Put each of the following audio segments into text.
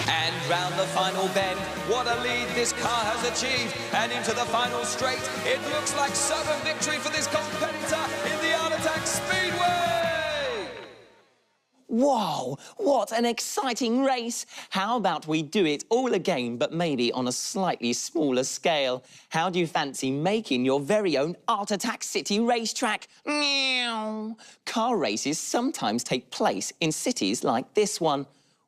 And round the final bend, what a lead this car has achieved. And into the final straight, it looks like certain victory for this competitor in the Art Attack Speedway! Whoa, what an exciting race. How about we do it all again, but maybe on a slightly smaller scale? How do you fancy making your very own Art Attack City racetrack? Meow. Car races sometimes take place in cities like this one,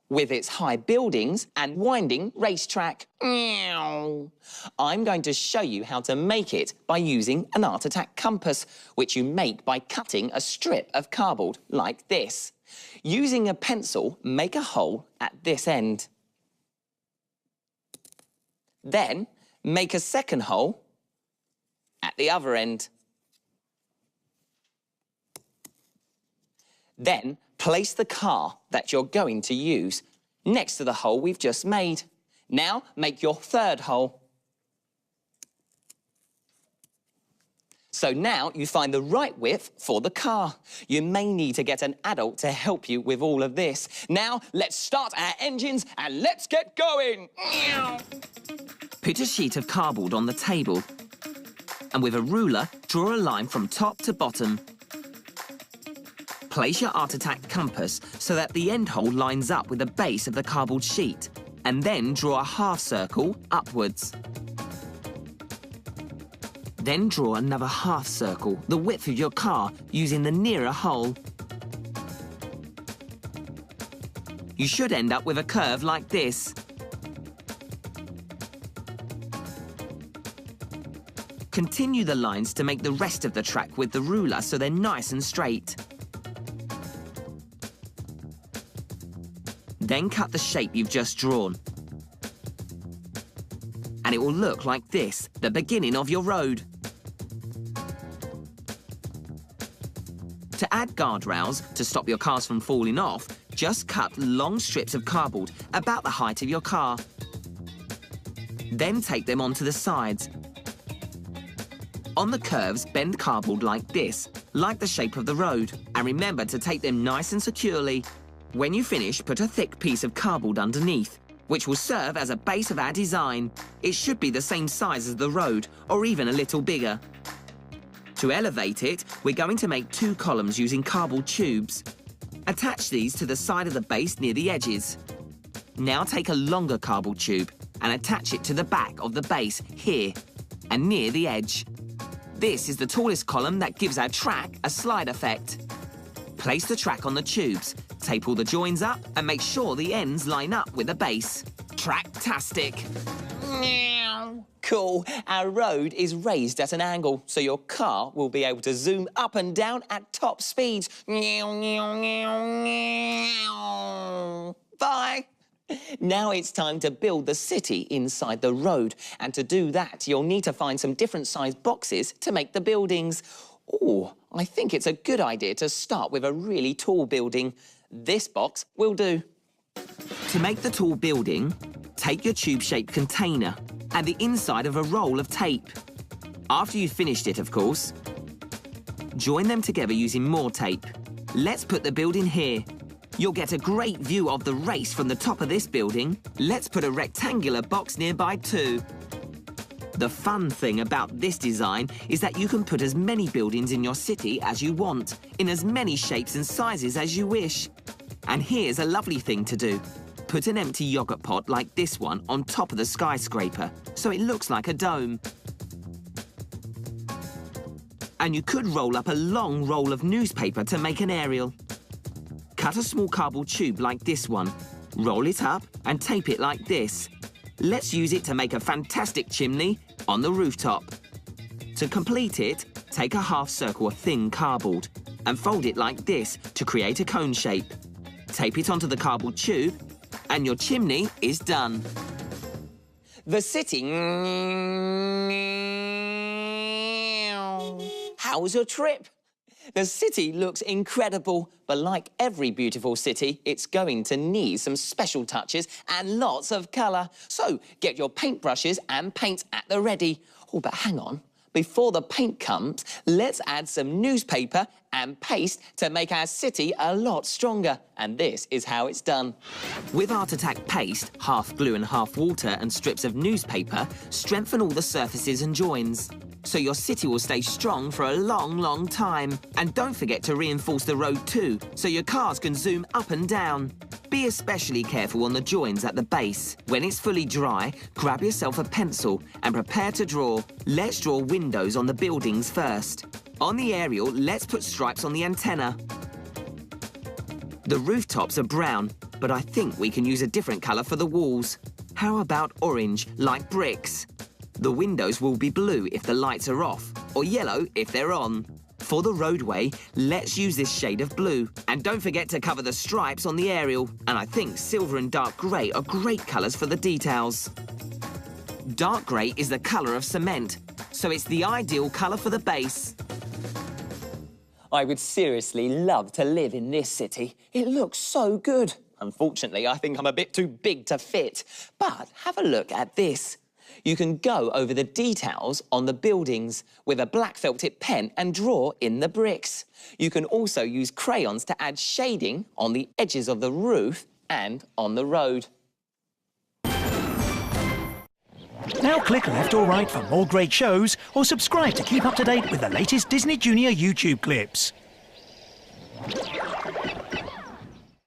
with its high buildings and winding racetrack. Meow. I'm going to show you how to make it by using an Art Attack compass, which you make by cutting a strip of cardboard like this. Using a pencil, make a hole at this end. Then, make a second hole at the other end. Then, place the car that you're going to use next to the hole we've just made. Now, make your third hole. So now you find the right width for the car. You may need to get an adult to help you with all of this. Now, let's start our engines and let's get going. Put a sheet of cardboard on the table and with a ruler, draw a line from top to bottom. Place your Art Attack compass so that the end hole lines up with the base of the cardboard sheet, and then draw a half circle upwards. Then draw another half circle, the width of your car, using the nearer hole. You should end up with a curve like this. Continue the lines to make the rest of the track with the ruler so they're nice and straight. Then cut the shape you've just drawn. And it will look like this, the beginning of your road. To add guardrails to stop your cars from falling off, just cut long strips of cardboard about the height of your car. Then take them onto the sides. On the curves, bend cardboard like this, like the shape of the road, and remember to take them nice and securely. When you finish, put a thick piece of cardboard underneath, which will serve as a base of our design. It should be the same size as the road, or even a little bigger. To elevate it, we're going to make 2 columns using cardboard tubes. Attach these to the side of the base near the edges. Now take a longer cardboard tube and attach it to the back of the base here and near the edge. This is the tallest column that gives our track a slide effect. Place the track on the tubes, tape all the joins up and make sure the ends line up with the base. Track-tastic. Cool. Our road is raised at an angle, so your car will be able to zoom up and down at top speeds. Bye. Now it's time to build the city inside the road. And to do that, you'll need to find some different sized boxes to make the buildings. Oh, I think it's a good idea to start with a really tall building. This box will do. To make the tall building, take your tube-shaped container and the inside of a roll of tape. After you've finished it, of course, join them together using more tape. Let's put the building here. You'll get a great view of the race from the top of this building. Let's put a rectangular box nearby too. The fun thing about this design is that you can put as many buildings in your city as you want, in as many shapes and sizes as you wish. And here's a lovely thing to do. Put an empty yogurt pot like this one on top of the skyscraper, so it looks like a dome. And you could roll up a long roll of newspaper to make an aerial. Cut a small cardboard tube like this one, roll it up and tape it like this. Let's use it to make a fantastic chimney on the rooftop. To complete it, take a half circle of thin cardboard and fold it like this to create a cone shape. Tape it onto the cardboard tube and your chimney is done. The city. How was your trip? The city looks incredible, but like every beautiful city, it's going to need some special touches and lots of colour. So get your paintbrushes and paint at the ready. Oh, but hang on. Before the paint comes, let's add some newspaper and paste to make our city a lot stronger. And this is how it's done. With Art Attack paste, half glue and half water, and strips of newspaper, strengthen all the surfaces and joins, so your city will stay strong for a long, long time. And don't forget to reinforce the road too, so your cars can zoom up and down. Be especially careful on the joins at the base. When it's fully dry, grab yourself a pencil and prepare to draw. Let's draw windows on the buildings first. On the aerial, let's put stripes on the antenna. The rooftops are brown, but I think we can use a different colour for the walls. How about orange, like bricks? The windows will be blue if the lights are off, or yellow if they're on. For the roadway, let's use this shade of blue. And don't forget to cover the stripes on the aerial. And I think silver and dark grey are great colours for the details. Dark grey is the colour of cement, so it's the ideal colour for the base. I would seriously love to live in this city. It looks so good. Unfortunately, I think I'm a bit too big to fit. But have a look at this. You can go over the details on the buildings with a black felt tip pen and draw in the bricks. You can also use crayons to add shading on the edges of the roof and on the road. Now click left or right for more great shows, or subscribe to keep up to date with the latest Disney Junior YouTube clips.